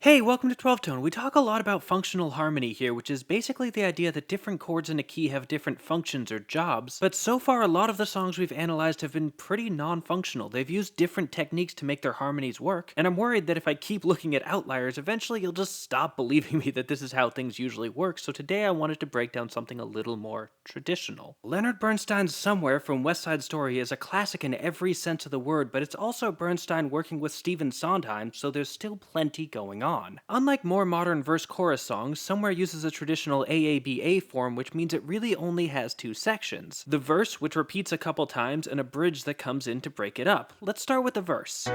Hey, welcome to 12 Tone. We talk a lot about functional harmony here, which is basically the idea that different chords in a key have different functions or jobs. But so far, a lot of the songs we've analyzed have been pretty non-functional. They've used different techniques to make their harmonies work, and I'm worried that if I keep looking at outliers, eventually you'll just stop believing me that this is how things usually work. So today I wanted to break down something a little more traditional. Leonard Bernstein's Somewhere from West Side Story is a classic in every sense of the word, but it's also Bernstein working with Stephen Sondheim, so there's still plenty going on. Unlike more modern verse-chorus songs, Somewhere uses a traditional AABA form, which means it really only has two sections. The verse, which repeats a couple times, and a bridge that comes in to break it up. Let's start with the verse.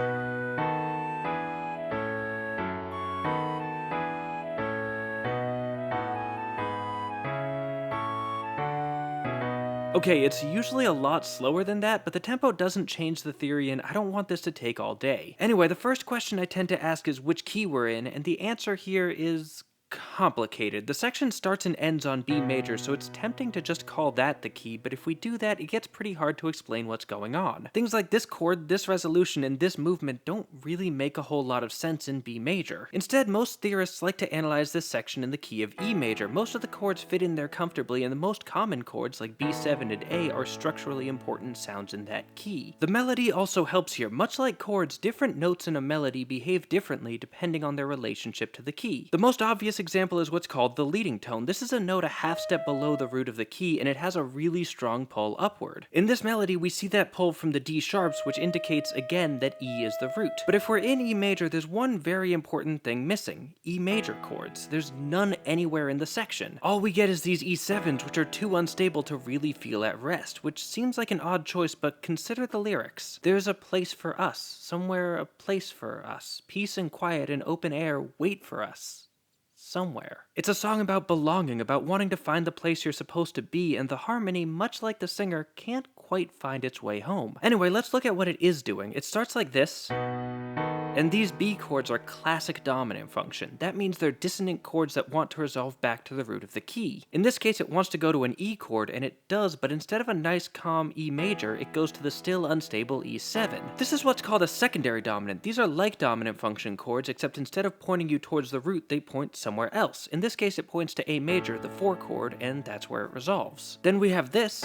Okay, it's usually a lot slower than that, but the tempo doesn't change the theory, and I don't want this to take all day. Anyway, the first question I tend to ask is which key we're in, and the answer here is complicated. The section starts and ends on B major, so it's tempting to just call that the key, but if we do that, it gets pretty hard to explain what's going on. Things like this chord, this resolution, and this movement don't really make a whole lot of sense in B major. Instead, most theorists like to analyze this section in the key of E major. Most of the chords fit in there comfortably, and the most common chords like B7 and A are structurally important sounds in that key. The melody also helps here. Much like chords, different notes in a melody behave differently depending on their relationship to the key. The most obvious example is what's called the leading tone. This is a note a half step below the root of the key, and it has a really strong pull upward. In this melody, we see that pull from the D sharps, which indicates again that E is the root. But if we're in E major, there's one very important thing missing: E major chords. There's none anywhere in the section. All we get is these E7s, which are too unstable to really feel at rest, which seems like an odd choice, but consider the lyrics. There's a place for us, somewhere a place for us. Peace and quiet and open air wait for us. Somewhere. It's a song about belonging, about wanting to find the place you're supposed to be, and the harmony, much like the singer, can't quite find its way home. Anyway, let's look at what it is doing. It starts like this, and these B chords are classic dominant function. That means they're dissonant chords that want to resolve back to the root of the key. In this case, it wants to go to an E chord, and it does, but instead of a nice calm E major, it goes to the still unstable E7. This is what's called a secondary dominant. These are like dominant function chords, except instead of pointing you towards the root, they point somewhere else. In this case, it points to A major, the 4 chord, and that's where it resolves. Then we have this,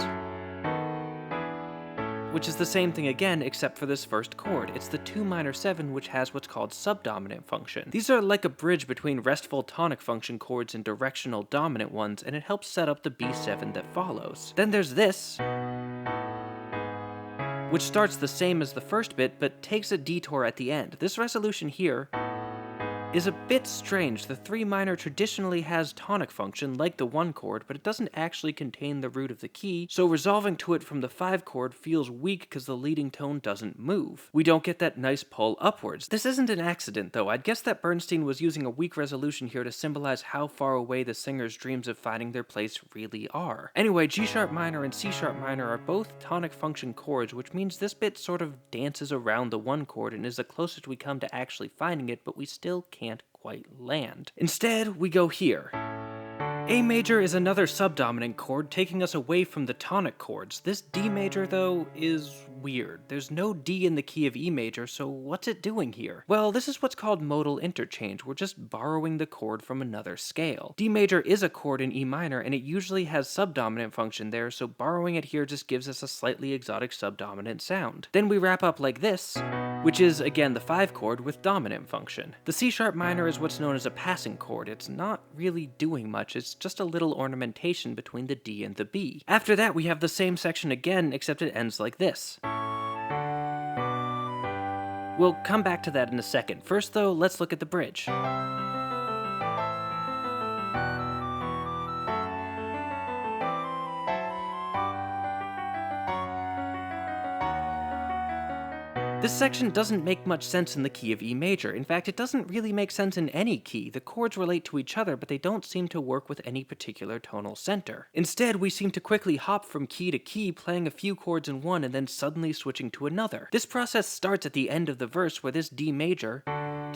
which is the same thing again, except for this first chord. It's the 2 minor 7, which has what's called subdominant function. These are like a bridge between restful tonic function chords and directional dominant ones, and it helps set up the B7 that follows. Then there's this, which starts the same as the first bit, but takes a detour at the end. This resolution here is a bit strange. The 3 minor traditionally has tonic function, like the 1 chord, but it doesn't actually contain the root of the key, so resolving to it from the 5 chord feels weak because the leading tone doesn't move. We don't get that nice pull upwards. This isn't an accident, though. I'd guess that Bernstein was using a weak resolution here to symbolize how far away the singer's dreams of finding their place really are. Anyway, G sharp minor and C sharp minor are both tonic function chords, which means this bit sort of dances around the 1 chord and is the closest we come to actually finding it, but we still can't quite land. Instead, we go here. A major is another subdominant chord, taking us away from the tonic chords. This D major, though, is weird. There's no D in the key of E major, so what's it doing here? Well, this is what's called modal interchange. We're just borrowing the chord from another scale. D major is a chord in E minor, and it usually has subdominant function there, so borrowing it here just gives us a slightly exotic subdominant sound. Then we wrap up like this, which is, again, the 5 chord with dominant function. The C sharp minor is what's known as a passing chord. It's not really doing much, it's just a little ornamentation between the D and the B. After that, we have the same section again, except it ends like this. We'll come back to that in a second. First, though, let's look at the bridge. This section doesn't make much sense in the key of E major. In fact, it doesn't really make sense in any key. The chords relate to each other, but they don't seem to work with any particular tonal center. Instead, we seem to quickly hop from key to key, playing a few chords in one and then suddenly switching to another. This process starts at the end of the verse, where this D major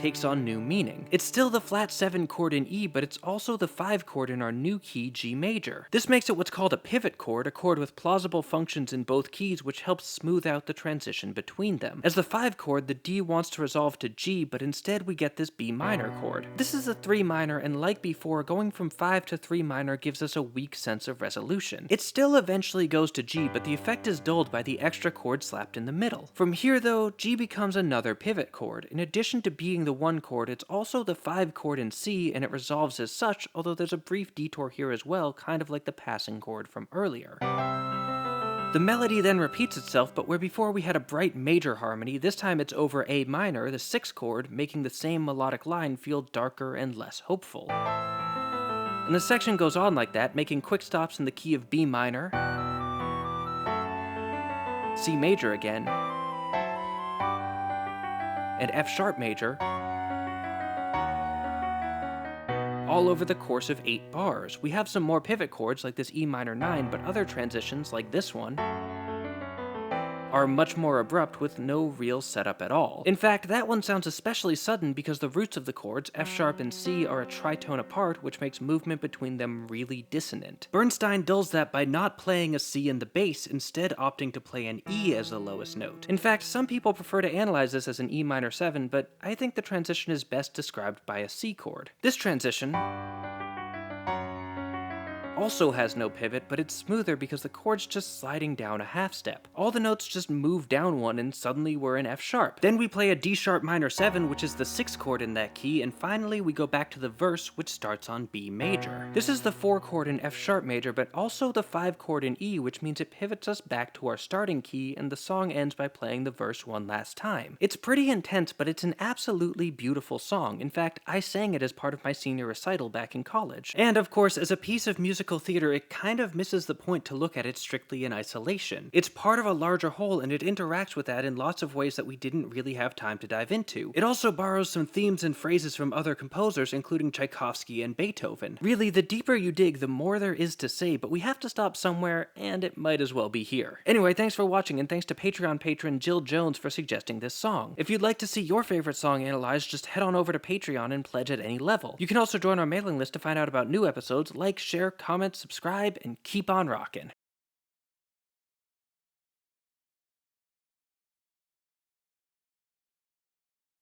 takes on new meaning. It's still the flat 7 chord in E, but it's also the 5 chord in our new key, G major. This makes it what's called a pivot chord, a chord with plausible functions in both keys, which helps smooth out the transition between them. As the 5 chord, the D wants to resolve to G, but instead we get this B minor chord. This is a 3 minor, and like before, going from 5 to 3 minor gives us a weak sense of resolution. It still eventually goes to G, but the effect is dulled by the extra chord slapped in the middle. From here though, G becomes another pivot chord. In addition to being the 1 chord, it's also the 5 chord in C, and it resolves as such, although there's a brief detour here as well, kind of like the passing chord from earlier. The melody then repeats itself, but where before we had a bright major harmony, this time it's over A minor, the 6th chord, making the same melodic line feel darker and less hopeful. And the section goes on like that, making quick stops in the key of B minor, C major again, and F sharp major, all over the course of 8 bars. We have some more pivot chords like this E minor 9, but other transitions like this one are much more abrupt with no real setup at all. In fact, that one sounds especially sudden because the roots of the chords, F sharp and C, are a tritone apart, which makes movement between them really dissonant. Bernstein dulls that by not playing a C in the bass, instead opting to play an E as the lowest note. In fact, some people prefer to analyze this as an E minor 7, but I think the transition is best described by a C chord. This transition also has no pivot, but it's smoother because the chord's just sliding down a half step. All the notes just move down one and suddenly we're in F sharp. Then we play a D sharp minor 7, which is the 6th chord in that key, and finally we go back to the verse, which starts on B major. This is the 4 chord in F sharp major, but also the 5 chord in E, which means it pivots us back to our starting key, and the song ends by playing the verse one last time. It's pretty intense, but it's an absolutely beautiful song. In fact, I sang it as part of my senior recital back in college. And of course, as a piece of musical theater, it kind of misses the point to look at it strictly in isolation. It's part of a larger whole, and it interacts with that in lots of ways that we didn't really have time to dive into. It also borrows some themes and phrases from other composers, including Tchaikovsky and Beethoven. Really, the deeper you dig, the more there is to say, but we have to stop somewhere, and it might as well be here. Anyway, thanks for watching, and thanks to Patreon patron Jill Jones for suggesting this song. If you'd like to see your favorite song analyzed, just head on over to Patreon and pledge at any level. You can also join our mailing list to find out about new episodes, like, share, comment, subscribe, and keep on rockin'.